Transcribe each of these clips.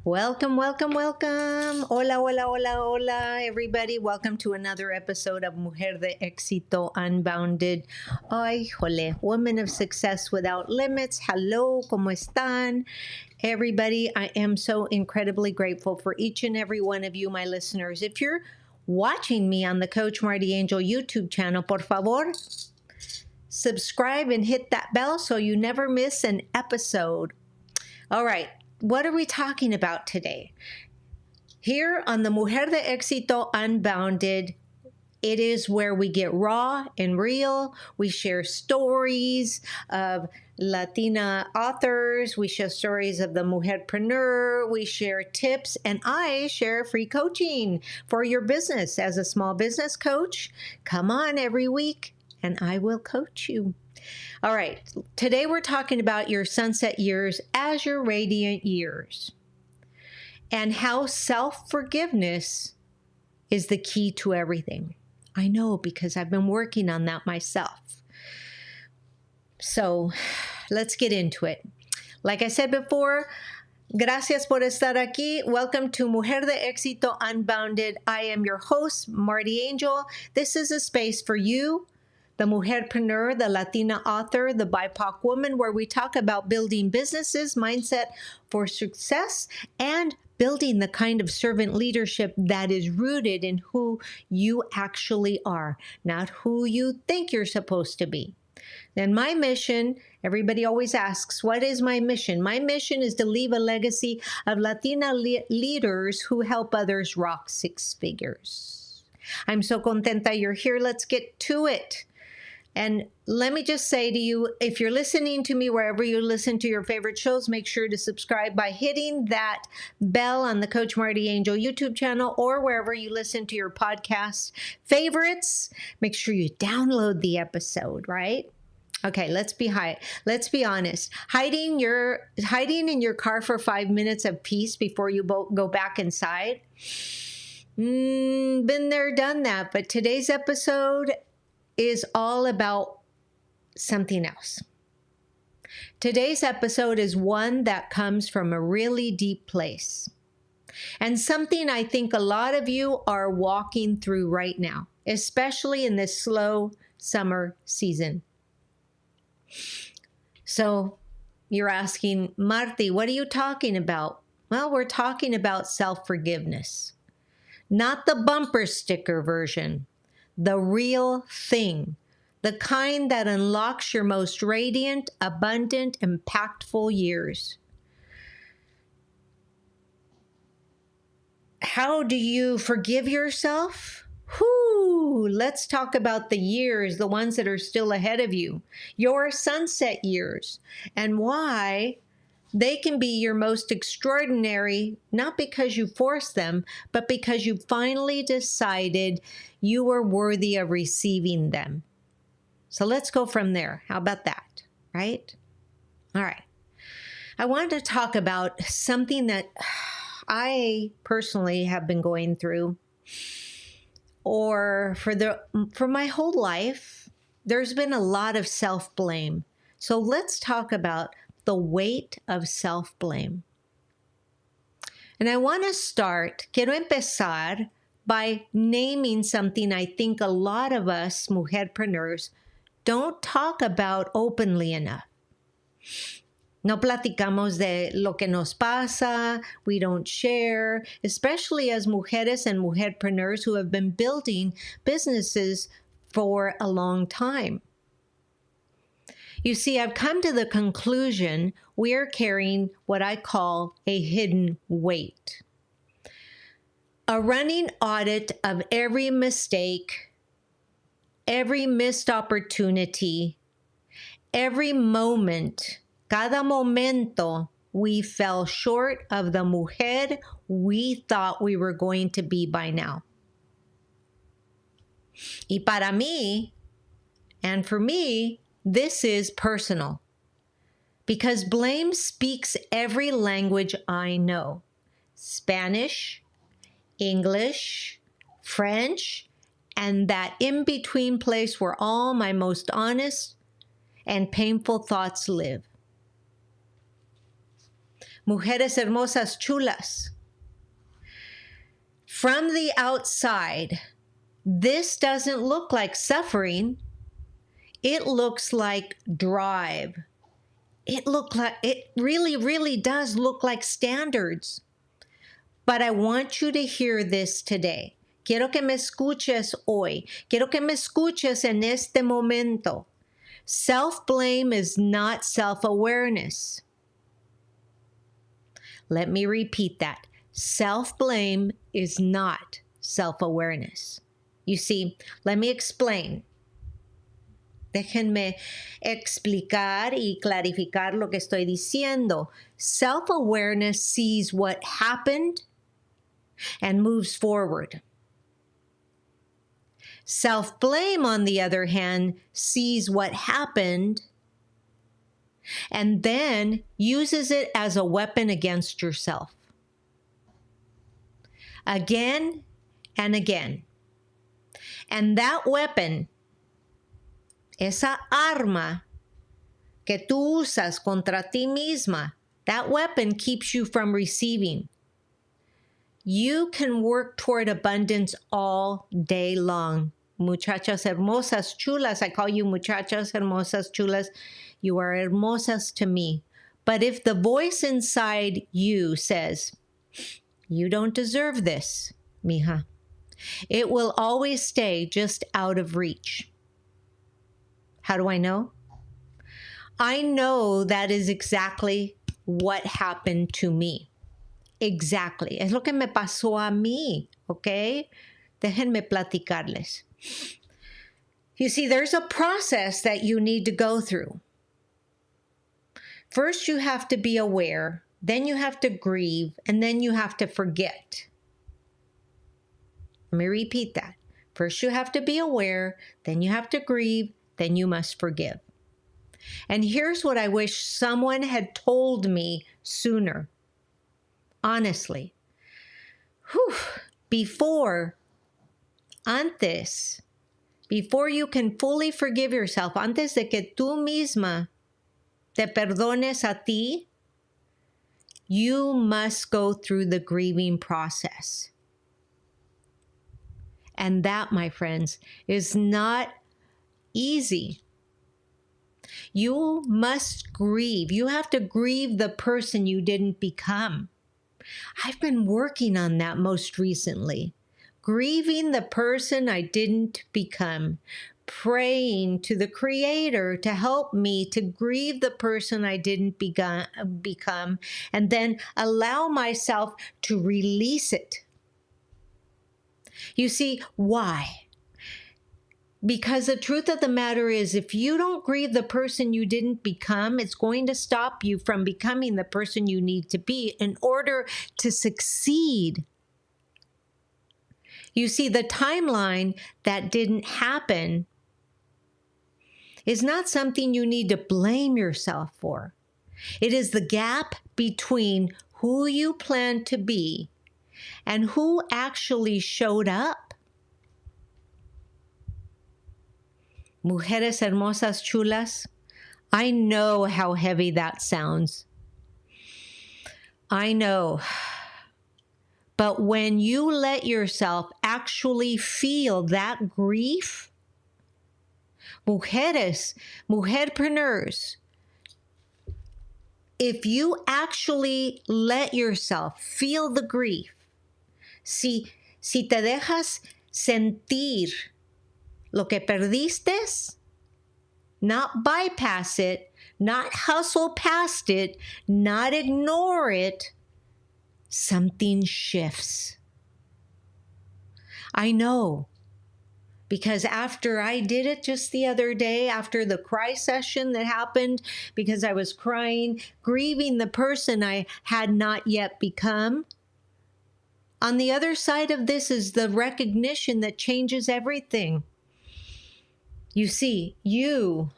Welcome, welcome, welcome. Hola, hola, hola, hola, everybody. Welcome to another episode of Mujer de Éxito Unbounded. Ay, jole, woman of success without limits. Hello, ¿cómo están? Everybody, I am so incredibly grateful for each and every one of you, my listeners. If you're watching me on the Coach Marti Angel YouTube channel, por favor, subscribe and hit that bell so you never miss an episode. All right. What are we talking about today? Here on the Mujer de Éxito Unbounded, it is where we get raw and real. We share stories of Latina authors. We share stories of the MujerPreneur. We share tips, and I share free coaching for your business. As a small business coach, come on every week, and I will coach you. All right, today we're talking about your sunset years as your radiant years and how self-forgiveness is the key to everything. I know because I've been working on that myself. So let's get into it. Like I said before, gracias por estar aquí. Welcome to Mujer de Éxito Unbounded. I am your host, Marti Angel. This is a space for you, the MujerPreneur, the Latina author, the BIPOC woman, where we talk about building businesses, mindset for success, and building the kind of servant leadership that is rooted in who you actually are, not who you think you're supposed to be. Then my mission, everybody always asks, what is my mission? My mission is to leave a legacy of Latina leaders who help others rock six figures. I'm so contenta you're here. Let's get to it. And let me just say to you, if you're listening to me wherever you listen to your favorite shows, make sure to subscribe by hitting that bell on the Coach Marti Angel YouTube channel or wherever you listen to your podcast favorites. Make sure you download the episode, right? Okay, let's be honest. Hiding in your car for 5 minutes of peace before you go back inside. Been there, done that. But today's episode is all about something else. Today's episode is one that comes from a really deep place and something I think a lot of you are walking through right now, especially in this slow summer season. So you're asking, Marti, what are you talking about? Well, we're talking about self-forgiveness, not the bumper sticker version. The real thing, the kind that unlocks your most radiant, abundant, impactful years. How do you forgive yourself? Let's talk about the years, the ones that are still ahead of you, your sunset years, and why they can be your most extraordinary, not because you forced them, but because you finally decided you were worthy of receiving them. So let's go from there. How about that, right? All right. I wanted to talk about something that I personally have been going through, or for my whole life. There's been a lot of self-blame. So let's talk about the weight of self-blame. And I want to quiero empezar by naming something I think a lot of us mujerpreneurs don't talk about openly enough. No platicamos de lo que nos pasa. We don't share, especially as mujeres and mujerpreneurs who have been building businesses for a long time. You see, I've come to the conclusion we are carrying what I call a hidden weight. A running audit of every mistake, every missed opportunity, every moment, cada momento we fell short of the mujer we thought we were going to be by now. Y para mí, and for me, this is personal because blame speaks every language I know: Spanish, English, French, and that in-between place where all my most honest and painful thoughts live. Mujeres hermosas chulas. From the outside, this doesn't look like suffering. It looks like drive. It really, really does look like standards. But I want you to hear this today. Quiero que me escuches hoy. Quiero que me escuches en este momento. Self-blame is not self-awareness. Let me repeat that. Self-blame is not self-awareness. You see, let me explain. Déjenme explicar y clarificar lo que estoy diciendo. Self-awareness sees what happened and moves forward. Self-blame, on the other hand, sees what happened and then uses it as a weapon against yourself. Again and again. And that weapon, esa arma que tú usas contra ti misma, that weapon keeps you from receiving. You can work toward abundance all day long. Muchachas hermosas chulas, I call you muchachas hermosas chulas. You are hermosas to me. But if the voice inside you says, you don't deserve this, mija, it will always stay just out of reach. How do I know? I know that is exactly what happened to me. Exactly. Es lo que me pasó a mí, ¿ok? Déjenme platicarles. You see, there's a process that you need to go through. First, you have to be aware, then you have to grieve, and then you have to forget. Let me repeat that. First, you have to be aware, then you have to grieve, then you must forgive. And here's what I wish someone had told me sooner. Honestly. Antes, before you can fully forgive yourself, antes de que tú misma te perdones a ti, you must go through the grieving process. And that, my friends, is not easy. You must grieve. You have to grieve the person you didn't become. I've been working on that most recently. Grieving the person I didn't become. Praying to the Creator to help me to grieve the person I didn't become, and then allow myself to release it. You see, why? Because the truth of the matter is, if you don't grieve the person you didn't become, it's going to stop you from becoming the person you need to be in order to succeed. You see, the timeline that didn't happen is not something you need to blame yourself for. It is the gap between who you planned to be and who actually showed up. Mujeres hermosas chulas, I know how heavy that sounds. I know. But when you let yourself actually feel that grief, MujerPreneurs, if you actually let yourself feel the grief, si te dejas sentir lo que perdiste, not bypass it, not hustle past it, not ignore it, something shifts. I know, because after I did it just the other day, after the cry session that happened, because I was crying, grieving the person I had not yet become, on the other side of this is the recognition that changes everything. You see, you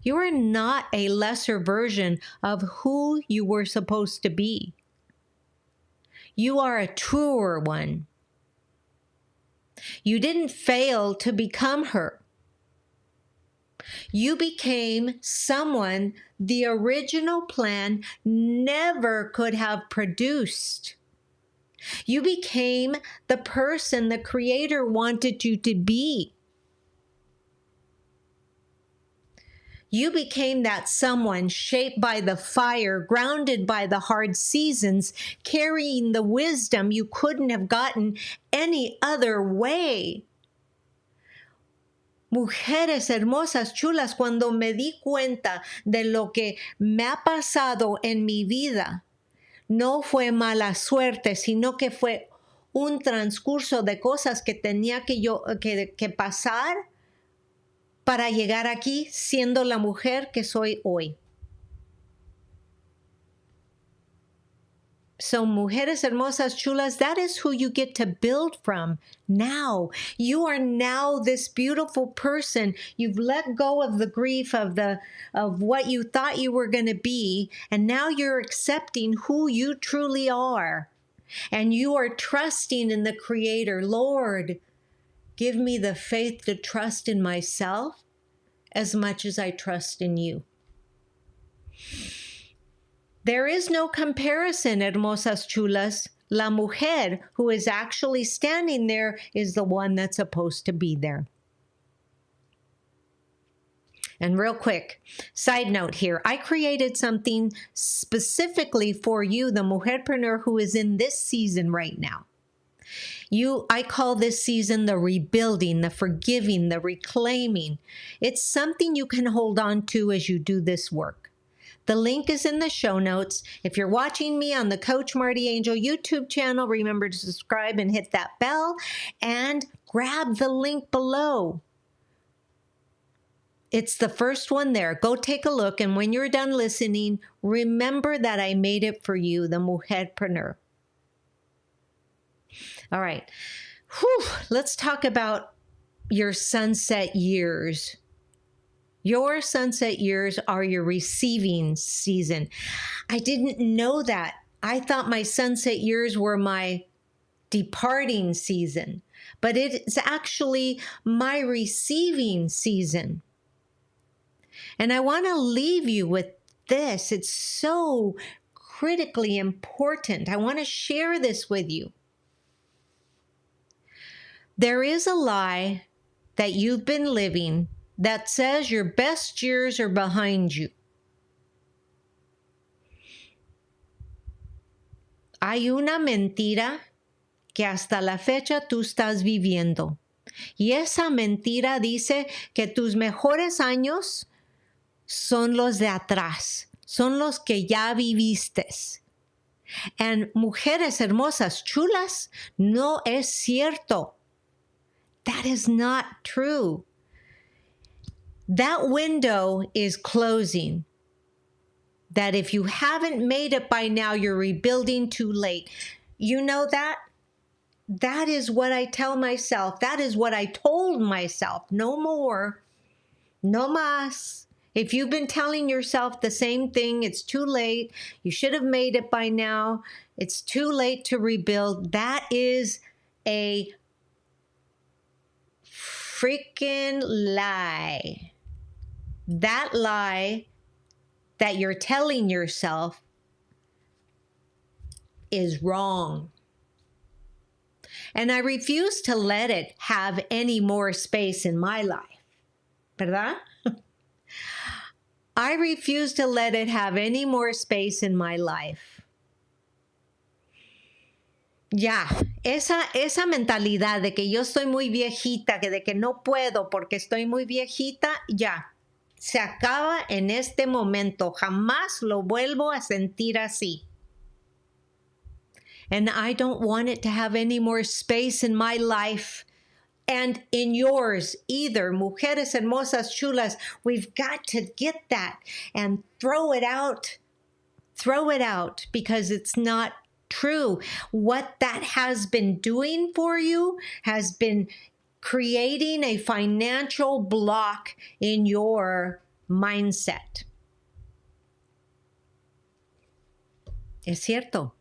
are not a lesser version of who you were supposed to be. You are a truer one. You didn't fail to become her. You became someone the original plan never could have produced. You became the person the Creator wanted you to be. You became that someone shaped by the fire, grounded by the hard seasons, carrying the wisdom you couldn't have gotten any other way. Mujeres hermosas, chulas, cuando me di cuenta de lo que me ha pasado en mi vida, no fue mala suerte, sino que fue un transcurso de cosas que tenía que pasar para llegar aquí siendo la mujer que soy hoy. So, mujeres hermosas, chulas, that is who you get to build from now. You are now this beautiful person. You've let go of the grief of what you thought you were going to be, and now you're accepting who you truly are. And you are trusting in the Creator. Lord, give me the faith to trust in myself as much as I trust in you. There is no comparison, hermosas chulas. La mujer who is actually standing there is the one that's supposed to be there. And real quick, side note here, I created something specifically for you, the mujerpreneur who is in this season right now. I call this season the rebuilding, the forgiving, the reclaiming. It's something you can hold on to as you do this work. The link is in the show notes. If you're watching me on the Coach Marti Angel YouTube channel, remember to subscribe and hit that bell and grab the link below. It's the first one there. Go take a look, and when you're done listening, remember that I made it for you, the mujerpreneur. All right. Let's talk about your sunset years. Your sunset years are your receiving season. I didn't know that. I thought my sunset years were my departing season, but it's actually my receiving season. And I want to leave you with this. It's so critically important. I want to share this with you. There is a lie that you've been living that says your best years are behind you. Hay una mentira que hasta la fecha tú estás viviendo. Y esa mentira dice que tus mejores años son los de atrás, son los que ya viviste. And mujeres hermosas, chulas, no es cierto. That is not true. That window is closing. That if you haven't made it by now, you're rebuilding too late. You know that? That is what I tell myself. That is what I told myself. No more. No más. If you've been telling yourself the same thing, it's too late. You should have made it by now. It's too late to rebuild. That is a freaking lie. That lie that you're telling yourself is wrong. And I refuse to let it have any more space in my life. ¿Verdad? I refuse to let it have any more space in my life. Ya, esa mentalidad de que yo estoy muy viejita, de que no puedo porque estoy muy viejita, ya, se acaba en este momento. Jamás lo vuelvo a sentir así. And I don't want it to have any more space in my life and in yours either. Mujeres hermosas, chulas, we've got to get that and throw it out. Throw it out because it's not true. What that has been doing for you has been creating a financial block in your mindset. Es cierto.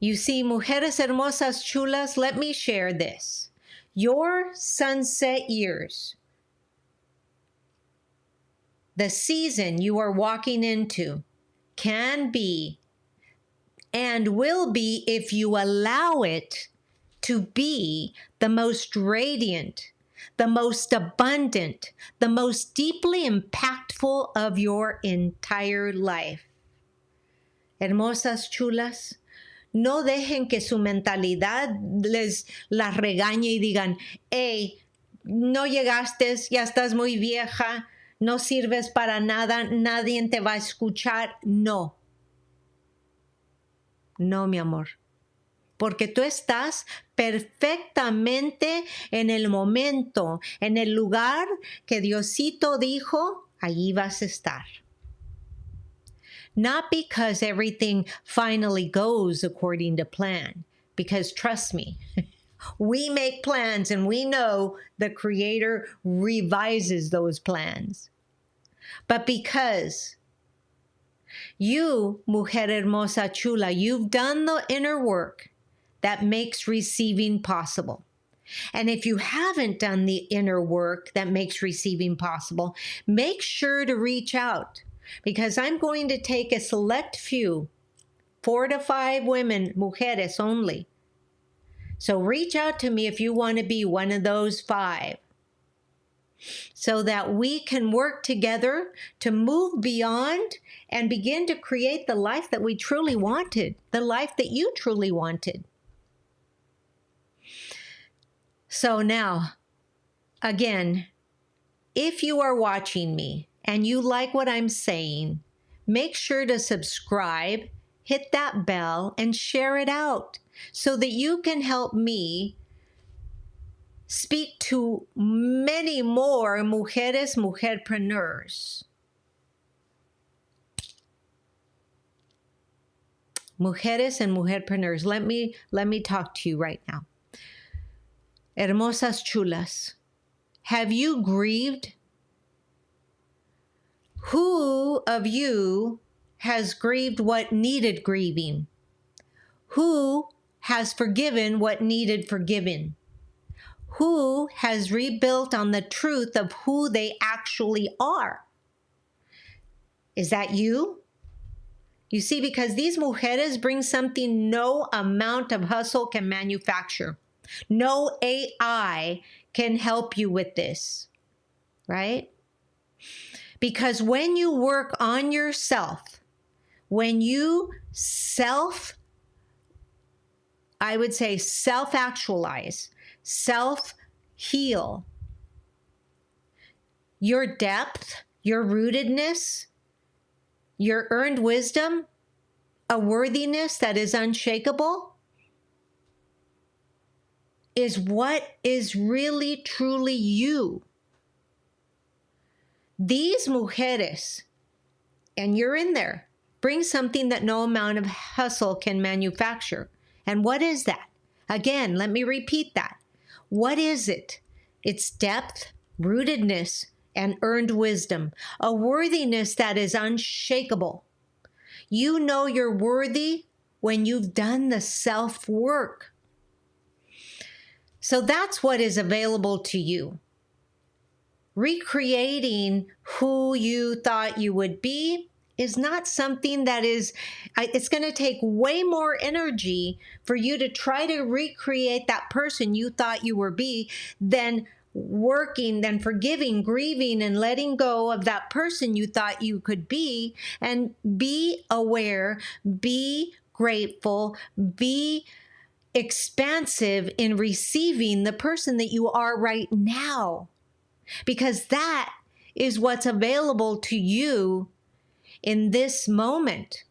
You see, mujeres hermosas, chulas, let me share this. Your sunset years The season you are walking into can be and will be, if you allow it to be, the most radiant, the most abundant, the most deeply impactful of your entire life. Hermosas, chulas, no dejen que su mentalidad las regañe y digan, hey, no llegaste, ya estás muy vieja, no sirves para nada, nadie te va a escuchar. No. No, mi amor. Porque tú estás perfectamente en el momento, en el lugar que Diosito dijo, allí vas a estar. Not because everything finally goes according to plan, because trust me, we make plans and we know the Creator revises those plans. But because you, mujer hermosa chula, you've done the inner work that makes receiving possible. And if you haven't done the inner work that makes receiving possible, make sure to reach out, because I'm going to take a select few, 4 to 5 women, mujeres only. So reach out to me if you want to be one of those 5, so that we can work together to move beyond and begin to create the life that we truly wanted, the life that you truly wanted. So now, again, if you are watching me and you like what I'm saying, make sure to subscribe, hit that bell, and share it out so that you can help me speak to many more mujeres, mujerpreneurs. Mujeres and mujerpreneurs. Let me talk to you right now. Hermosas chulas, have you grieved? Who of you has grieved what needed grieving? Who has forgiven what needed forgiving? Who has rebuilt on the truth of who they actually are? Is that you? You see, because these mujeres bring something no amount of hustle can manufacture. No AI can help you with this, right? Because when you work on yourself, when you I would say self-actualize, self-heal, your depth, your rootedness, your earned wisdom, a worthiness that is unshakable, is what is really, truly you. These mujeres, and you're in there, bring something that no amount of hustle can manufacture. And what is that? Again, let me repeat that. What is it? It's depth, rootedness, and earned wisdom, a worthiness that is unshakable. You know you're worthy when you've done the self-work. So that's what is available to you. Recreating who you thought you would be is not something that is, it's going to take way more energy for you to try to recreate that person you thought you were be than working, than forgiving, grieving, and letting go of that person you thought you could be. And be aware, be grateful, be expansive in receiving the person that you are right now, because that is what's available to you in this moment.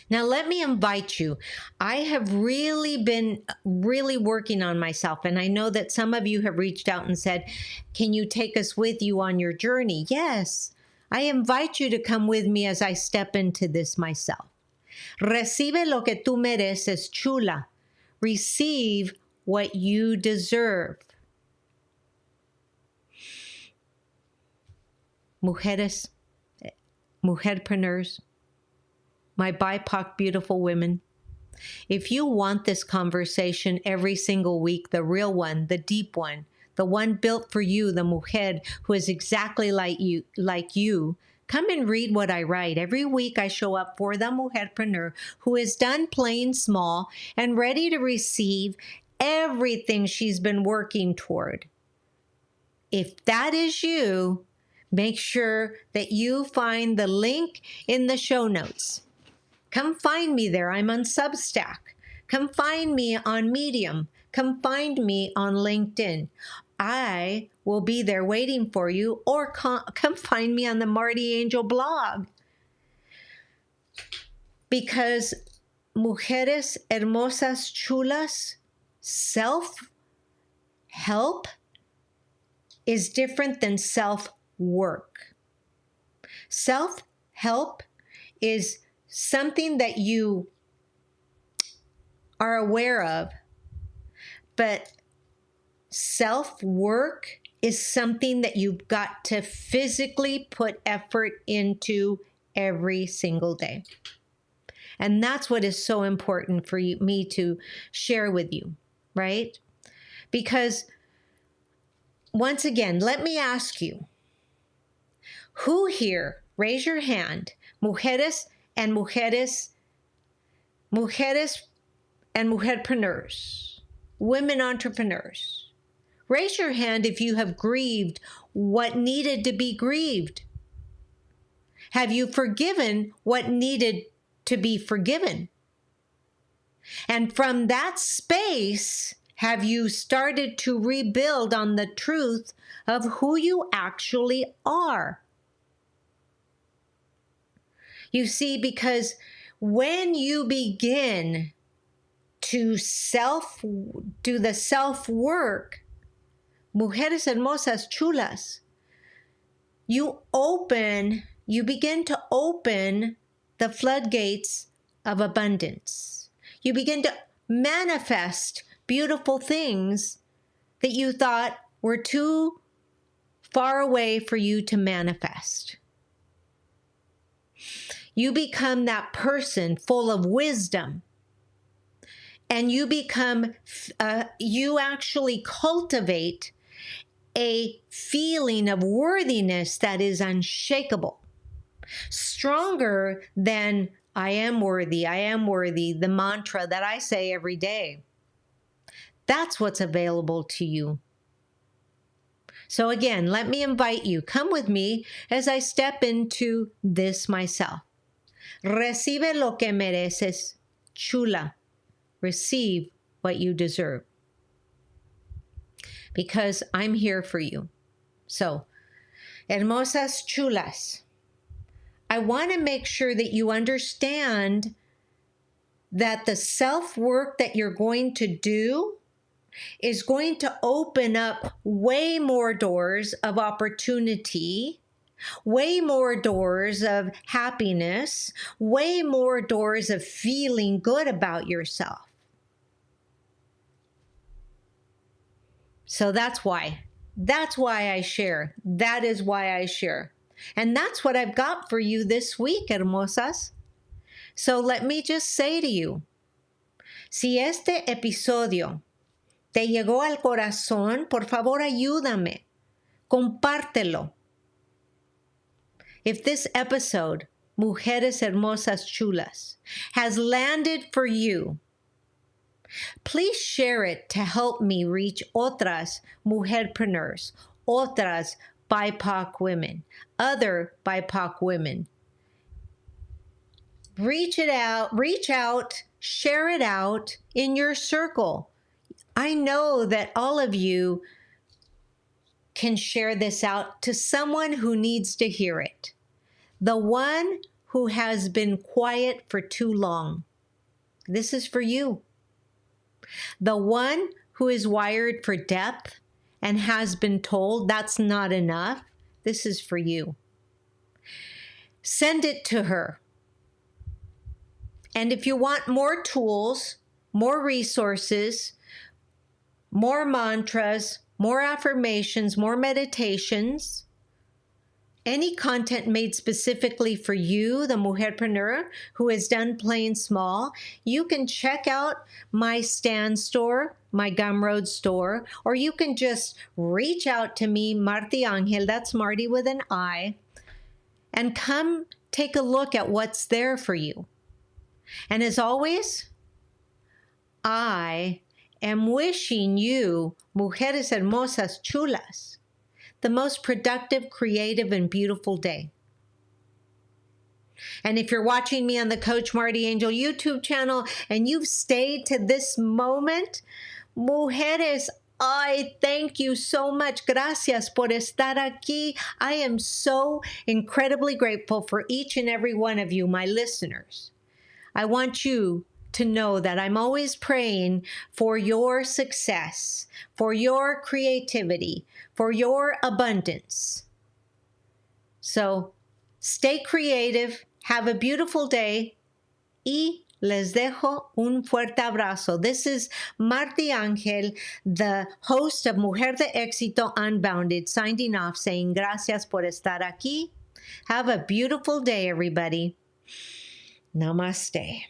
Now, let me invite you. I have really been working on myself, and I know that some of you have reached out and said, can you take us with you on your journey? Yes, I invite you to come with me as I step into this myself. Recibe lo que tú mereces, chula. Receive what you deserve. Mujeres, mujerpreneurs, my BIPOC beautiful women, if you want this conversation every single week, the real one, the deep one, the one built for you, the mujer who is exactly like you. Come and read what I write. Every week I show up for the mujerpreneur who is done playing small and ready to receive everything she's been working toward. If that is you, make sure that you find the link in the show notes. Come find me there. I'm on Substack. Come find me on Medium. Come find me on LinkedIn. I will be there waiting for you, or come find me on the Marti Angel blog. Because Mujeres Hermosas Chulas, self-help is different than self-work. Self-help is something that you are aware of, but self-work is something that you've got to physically put effort into every single day. And that's what is so important for me to share with you, right? Because once again, let me ask you, who here, raise your hand, mujeres and mujerpreneurs, women entrepreneurs. Raise your hand if you have grieved what needed to be grieved. Have you forgiven what needed to be forgiven? And from that space, have you started to rebuild on the truth of who you actually are? You see, because when you begin to do the self-work, Mujeres Hermosas Chulas, you begin to open the floodgates of abundance. You begin to manifest beautiful things that you thought were too far away for you to manifest. You become that person full of wisdom, and you actually cultivate a feeling of worthiness that is unshakable, stronger than I am worthy, the mantra that I say every day. That's what's available to you. So again, let me invite you, come with me as I step into this myself. Recibe lo que mereces, chula. Receive what you deserve. Because I'm here for you. So, hermosas chulas, I want to make sure that you understand that the self-work that you're going to do is going to open up way more doors of opportunity, way more doors of happiness, way more doors of feeling good about yourself. So that's why I share. That is why I share. And that's what I've got for you this week, hermosas. So let me just say to you, si este episodio te llegó al corazón, por favor ayúdame, compártelo. If this episode, Mujeres Hermosas Chulas, has landed for you, please share it to help me reach otras mujerpreneurs, otras BIPOC women, other BIPOC women. Reach out, share it out in your circle. I know that all of you can share this out to someone who needs to hear it. The one who has been quiet for too long. This is for you. The one who is wired for depth and has been told that's not enough. This is for you. Send it to her. And if you want more tools, more resources, more mantras, more affirmations, more meditations, any content made specifically for you, the mujerpreneur who is done playing small, you can check out my Stan store my Gumroad store, or you can just reach out to me, Marti Angel, that's Marty with an I, and come take a look at what's there for you. And as always, I am wishing you, mujeres hermosas, chulas, the most productive, creative, and beautiful day. And if you're watching me on the Coach Marti Angel YouTube channel and you've stayed to this moment, mujeres, I thank you so much. Gracias por estar aquí. I am so incredibly grateful for each and every one of you, my listeners. I want you to know that I'm always praying for your success, for your creativity, for your abundance. So stay creative, have a beautiful day, y les dejo un fuerte abrazo. This is Marti Angel, the host of Mujer de Éxito Unbounded, signing off saying gracias por estar aquí. Have a beautiful day, everybody. Namaste.